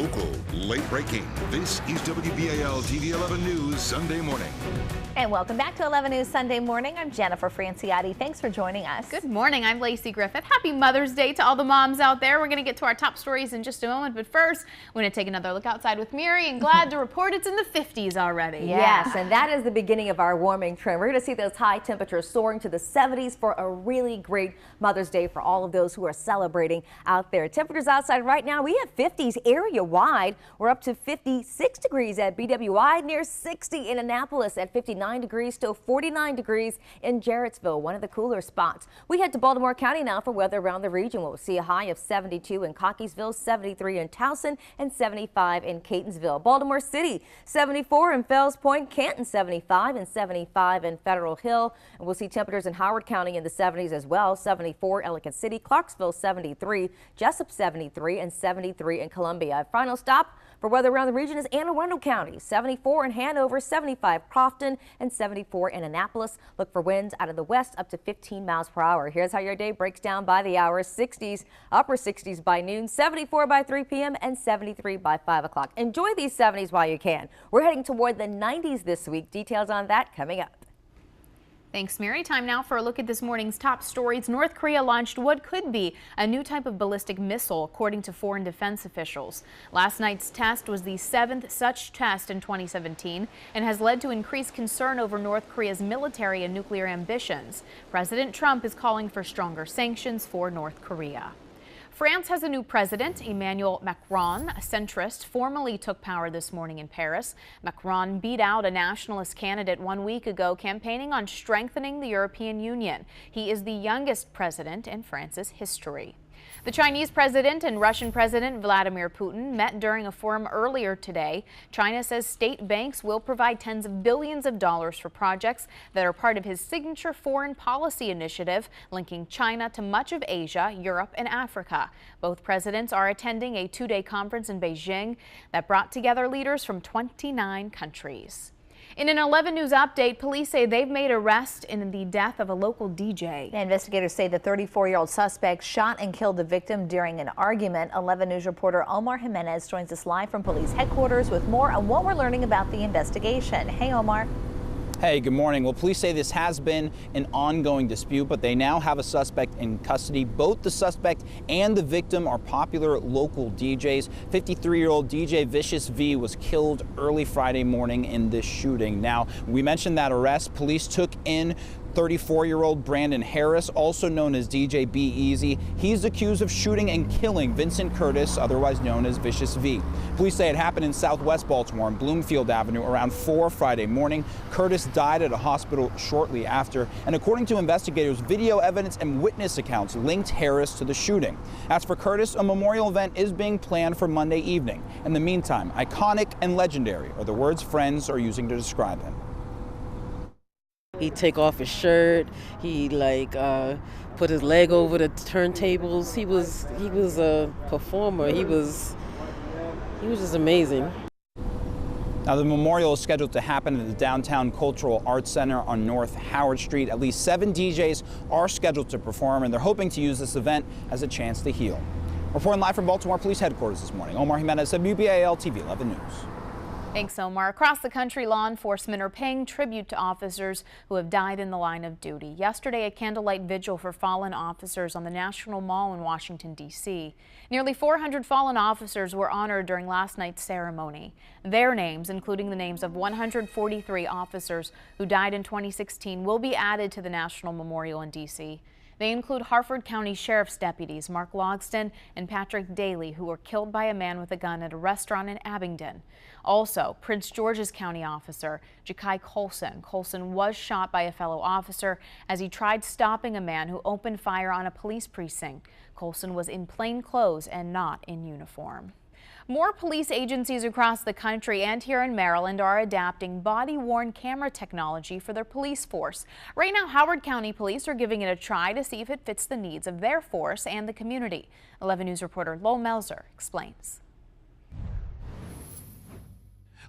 local, late breaking. This is WBAL TV 11 News Sunday morning. And welcome back to 11 News Sunday morning. I'm Jennifer Franciotti. Thanks for joining us. Good morning. I'm Lacey Griffith. Happy Mother's Day to all the moms out there. We're going to get to our top stories in just a moment. But first, we're going to take another look outside with Miri, and glad to report it's in the 50s already. Yes, and that is the beginning of our warming trend. We're going to see those high temperatures soaring to the 70s for a really great Mother's Day for all of those who are celebrating out there. Temperatures outside right now, we have 50s area-wide. We're up to 56 degrees at BWI, near 60 in Annapolis at 59 degrees, still 49 degrees in Jarrettsville, one of the cooler spots. We head to Baltimore County now for weather around the region. We'll see a high of 72 in Cockeysville, 73 in Towson, and 75 in Catonsville. Baltimore City, 74 in Fells Point, Canton 75 and 75 in Federal Hill. And we'll see temperatures in Howard County in the 70s as well, 74 Ellicott City, Clarksville 73, Jessup 73, and 73 in Columbia. Final stop for weather around the region is Anne Arundel County, 74 in Hanover, 75 Crofton, and 74 in Annapolis. Look for winds out of the west up to 15 miles per hour. Here's how your day breaks down by the hour. 60s, upper 60s by noon, 74 by 3 p.m. and 73 by 5 o'clock. Enjoy these 70s while you can. We're heading toward the 90s this week. Details on that coming up. Thanks, Mary. Time now for a look at this morning's top stories. North Korea launched what could be a new type of ballistic missile, according to foreign defense officials. Last night's test was the 7th such test in 2017 and has led to increased concern over North Korea's military and nuclear ambitions. President Trump is calling for stronger sanctions for North Korea. France has a new president. Emmanuel Macron, a centrist, formally took power this morning in Paris. Macron beat out a nationalist candidate 1 week ago, campaigning on strengthening the European Union. He is the youngest president in France's history. The Chinese president and Russian President Vladimir Putin met during a forum earlier today. China says state banks will provide tens of billions of dollars for projects that are part of his signature foreign policy initiative, linking China to much of Asia, Europe, and Africa. Both presidents are attending a two-day conference in Beijing that brought together leaders from 29 countries. In an 11 News update, police say they've made arrests in the death of a local DJ. Investigators say the 34-year-old suspect shot and killed the victim during an argument. 11 News reporter Omar Jimenez joins us live from police headquarters with more on what we're learning about the investigation. Hey, Omar. Hey, good morning. Well, police say this has been an ongoing dispute, but they now have a suspect in custody. Both the suspect and the victim are popular local DJs. 53-year-old DJ Vicious V was killed early Friday morning in this shooting. Now, we mentioned that arrest. Police took in 34-year-old Brandon Harris, also known as DJ B Easy. He's accused of shooting and killing Vincent Curtis, otherwise known as Vicious V. Police say it happened in southwest Baltimore on Bloomfield Avenue around 4 Friday morning. Curtis died at a hospital shortly after, and according to investigators, video evidence and witness accounts linked Harris to the shooting. As for Curtis, a memorial event is being planned for Monday evening. In the meantime, iconic and legendary are the words friends are using to describe him. He'd take off his shirt. He put his leg over the turntables. He was a performer. He was just amazing. Now, the memorial is scheduled to happen at the Downtown Cultural Arts Center on North Howard Street. At least 7 DJs are scheduled to perform, and they're hoping to use this event as a chance to heal. Reporting live from Baltimore Police Headquarters this morning, Omar Jimenez, WBAL TV 11 News. Thanks, Omar. Across the country, law enforcement are paying tribute to officers who have died in the line of duty. Yesterday, a candlelight vigil for fallen officers on the National Mall in Washington, D.C. Nearly 400 fallen officers were honored during last night's ceremony. Their names, including the names of 143 officers who died in 2016, will be added to the National Memorial in D.C. They include Harford County Sheriff's deputies Mark Logston and Patrick Daly, who were killed by a man with a gun at a restaurant in Abingdon. Also, Prince George's County officer Jakai Colson. Colson was shot by a fellow officer as he tried stopping a man who opened fire on a police precinct. Colson was in plain clothes and not in uniform. More police agencies across the country and here in Maryland are adapting body-worn camera technology for their police force. Right now, Howard County Police are giving it a try to see if it fits the needs of their force and the community. 11 News reporter Lowell Melzer explains.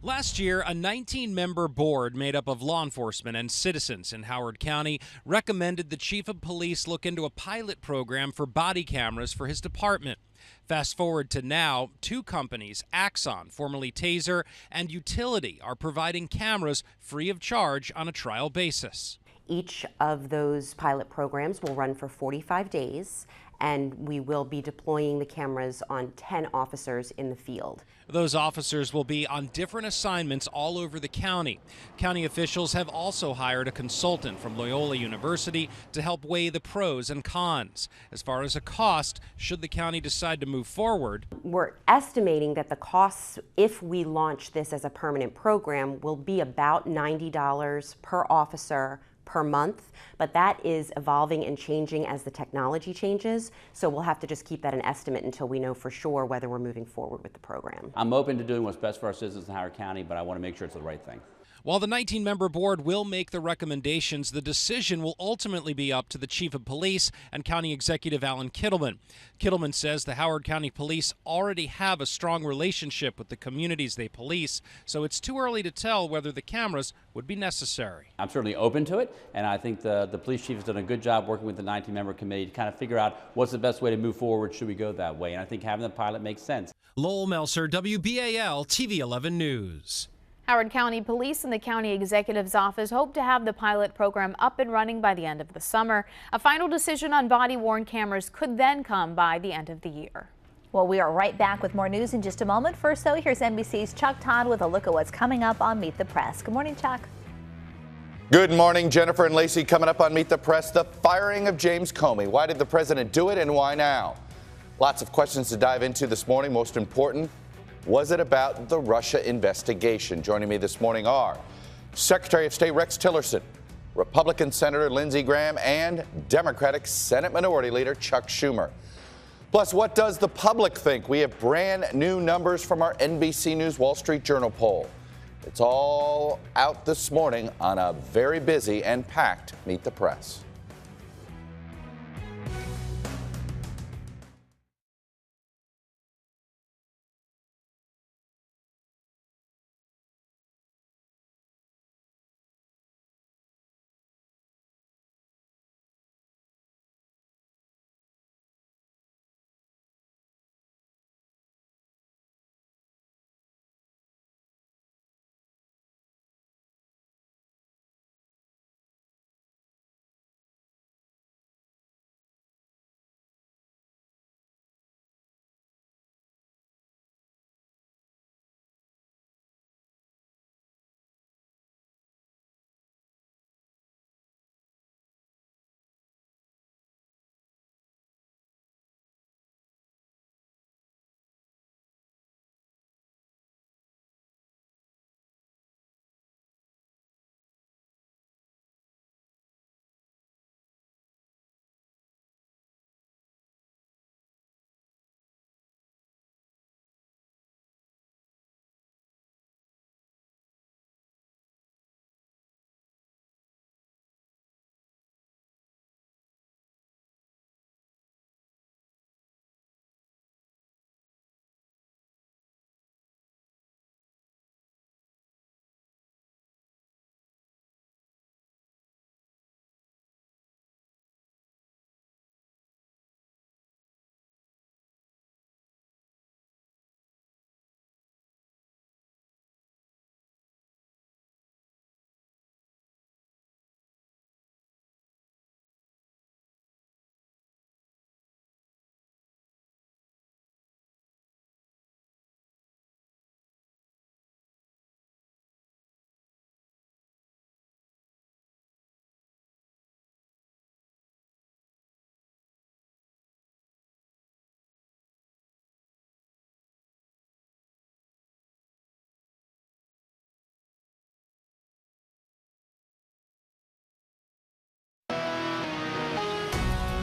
Last year, a 19-member board made up of law enforcement and citizens in Howard County recommended the chief of police look into a pilot program for body cameras for his department. Fast forward to now, two companies, Axon, formerly Taser, and Utility, are providing cameras free of charge on a trial basis. Each of those pilot programs will run for 45 days, and we will be deploying the cameras on 10 officers in the field. Those officers will be on different assignments all over the county. County officials have also hired a consultant from Loyola University to help weigh the pros and cons. As far as a cost, should the county decide to move forward, we're estimating that the costs, if we launch this as a permanent program, will be about $90 per officer per month, but that is evolving and changing as the technology changes, so we'll have to just keep that an estimate until we know for sure whether we're moving forward with the program. I'm open to doing what's best for our citizens in Howard County, but I want to make sure it's the right thing. While the 19-member board will make the recommendations, the decision will ultimately be up to the chief of police and County Executive Alan Kittleman. Kittleman says the Howard County Police already have a strong relationship with the communities they police, so it's too early to tell whether the cameras would be necessary. I'm certainly open to it, and I think the police chief has done a good job working with the 19-member committee to kind of figure out what's the best way to move forward, should we go that way, and I think having the pilot makes sense. Lowell Melser, WBAL TV 11 News. Howard County Police and the County Executive's Office hope to have the pilot program up and running by the end of the summer. A final decision on body-worn cameras could then come by the end of the year. Well, we are right back with more news in just a moment. First, though, here's NBC's Chuck Todd with a look at what's coming up on Meet the Press. Good morning, Chuck. Good morning, Jennifer and Lacey. Coming up on Meet the Press, the firing of James Comey. Why did the president do it and why now? Lots of questions to dive into this morning. Most important, was it about the Russia investigation? Joining me this morning are Secretary of State Rex Tillerson, Republican Senator Lindsey Graham, and Democratic Senate Minority Leader Chuck Schumer. Plus, what does the public think? We have brand new numbers from our NBC News Wall Street Journal poll. It's all out this morning on a very busy and packed Meet the Press.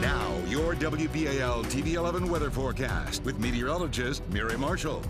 Now, your WBAL TV 11 weather forecast with meteorologist Mary Marshall.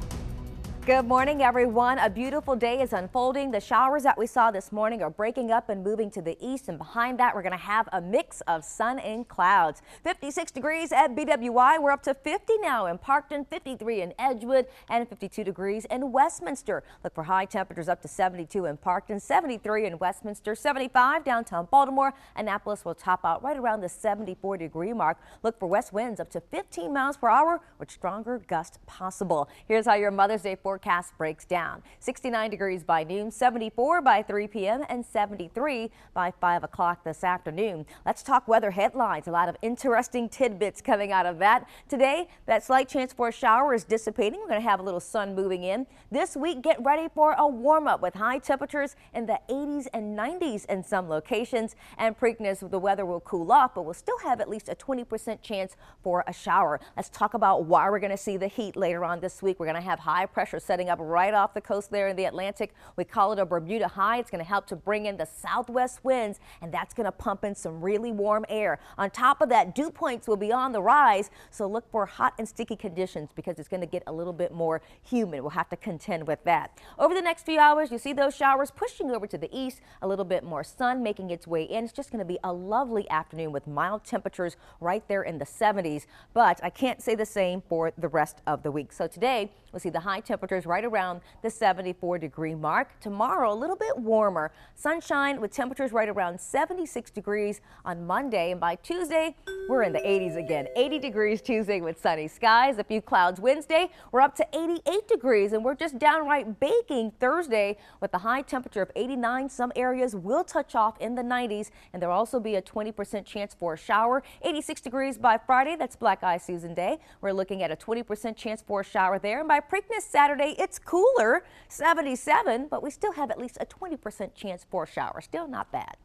Good morning, everyone. A beautiful day is unfolding. The showers that we saw this morning are breaking up and moving to the east, and behind that we're going to have a mix of sun and clouds. 56 degrees at BWI. We're up to 50 now in Parkton, 53 in Edgewood, and 52 degrees in Westminster. Look for high temperatures up to 72 in Parkton, 73 in Westminster, 75 downtown Baltimore. Annapolis will top out right around the 74-degree mark. Look for west winds up to 15 miles per hour with stronger gusts possible. Here's how your Mother's Day forecast breaks down. 69 degrees by noon, 74 by 3 p.m. and 73 by 5 o'clock this afternoon. Let's talk weather headlines. A lot of interesting tidbits coming out of that. Today, that slight chance for a shower is dissipating. We're going to have a little sun moving in. This week, get ready for a warm up with high temperatures in the 80s and 90s in some locations. And Preakness, the weather will cool off, but we'll still have at least a 20% chance for a shower. Let's talk about why we're going to see the heat later on this week. We're going to have high pressure setting up right off the coast there in the Atlantic. We call it a Bermuda high. It's going to help to bring in the southwest winds, and that's going to pump in some really warm air. On top of that, dew points will be on the rise, so look for hot and sticky conditions because it's going to get a little bit more humid. We'll have to contend with that. Over the next few hours, you see those showers pushing over to the east, a little bit more sun making its way in. It's just going to be a lovely afternoon with mild temperatures right there in the 70s, but I can't say the same for the rest of the week. So today, we'll see the high temperatures right around the 74-degree mark. Tomorrow, a little bit warmer. Sunshine with temperatures right around 76 degrees on Monday. And by Tuesday, we're in the 80s again. 80 degrees Tuesday with sunny skies. A few clouds Wednesday. We're up to 88 degrees, and we're just downright baking Thursday with a high temperature of 89. Some areas will touch off in the 90s, and there'll also be a 20% chance for a shower. 86 degrees by Friday. That's Black Eye Susan Day. We're looking at a 20% chance for a shower there. And by Preakness Saturday, it's cooler, 77, but we still have at least a 20% chance for a shower. Still not bad.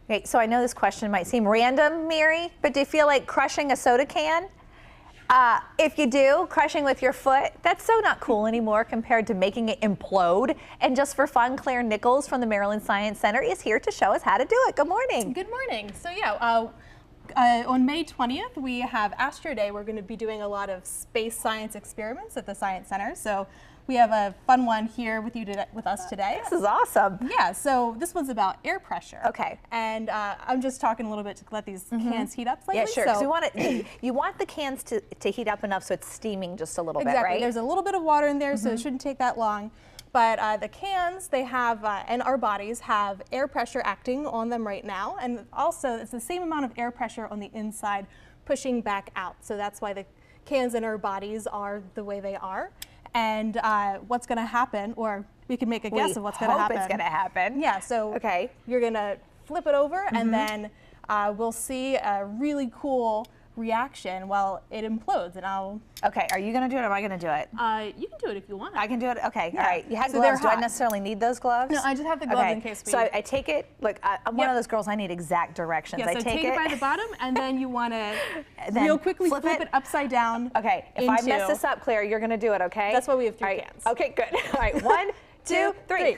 Okay, so I know this question might seem random, Mary, but do you feel like crushing a soda can? If you do, crushing with your foot, that's so not cool anymore compared to making it implode. And just for fun, Claire Nichols from the Maryland Science Center is here to show us how to do it. Good morning. Good morning. So yeah, on May 20th, we have Astro Day. We're going to be doing a lot of space science experiments at the Science Center. So we have a fun one here with us today. This is awesome. Yeah, so this one's about air pressure. Okay. And I'm just talking a little bit to let these cans heat up slightly. Yeah, sure. So you want the cans to heat up enough so it's steaming just a little bit, right? Exactly. There's a little bit of water in there, so it shouldn't take that long. But the cans, they have, and our bodies have air pressure acting on them right now. And also, it's the same amount of air pressure on the inside pushing back out. So that's why the cans in our bodies are the way they are. And what's going to happen, or we can make a guess of what's going to happen. It's going to happen. Yeah, so you're going to flip it over, and then we'll see a really cool reaction while it implodes, and I'll... Okay, are you going to do it or am I going to do it? You can do it if you want. I can do it? Okay, Yeah. all right. You have So gloves. they're Do I hot. necessarily need those gloves? No, I just have the gloves in case we... So I take it, look, I'm one of those girls, I need exact directions. Yeah, so I take it by the bottom, and then you want to real quickly flip it upside down. Okay, if I mess this up, Claire, you're going to do it, okay? That's why we have three cans. Okay, good. All right, 1, 2, 3.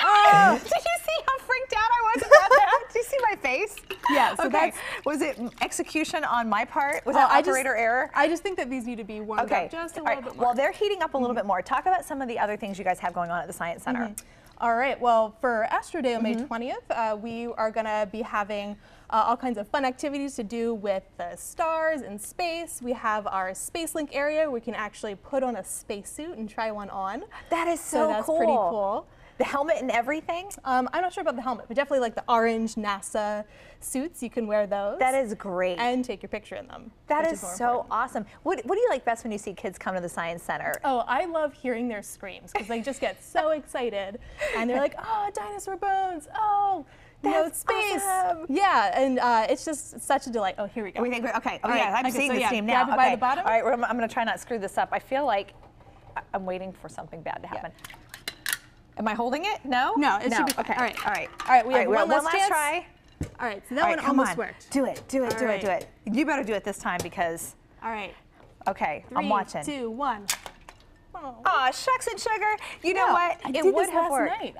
Oh! Did you see how freaked out I was about that? Did you see my face? Yeah, so okay. Was it execution on my part? Was that operator error? I just think that these need to be warmed up just a little bit more. Well, they're heating up a little bit more. Talk about some of the other things you guys have going on at the Science Center. All right, well, for Astro Day on May 20th, we are going to be having all kinds of fun activities to do with the stars and space. We have our SpaceLink area where we can actually put on a spacesuit and try one on. That is so that's cool. Pretty cool. The helmet and everything? I'm not sure about the helmet, but definitely like the orange NASA suits. You can wear those. That is great. And take your picture in them. That is so awesome. What do you like best when you see kids come to the Science Center? Oh, I love hearing their screams because they just get so excited. And they're like, oh, dinosaur bones. Oh, it's space. Awesome. Yeah, and it's just such a delight. Oh, here we go. Okay. Oh, All yeah, right. I'm seeing the steam now. Grab it by the bottom. All right, I'm going to try not to screw this up. I feel like I'm waiting for something bad to happen. Yeah. Am I holding it? No? No, it should be fine. Okay. All right. All right. All right, we have one last chance. try. All right, so that one almost worked. Do it. You better do it this time because... All right. Okay, I'm watching. 3, 2, 1. Oh, shucks and sugar. You know what? It would have worked.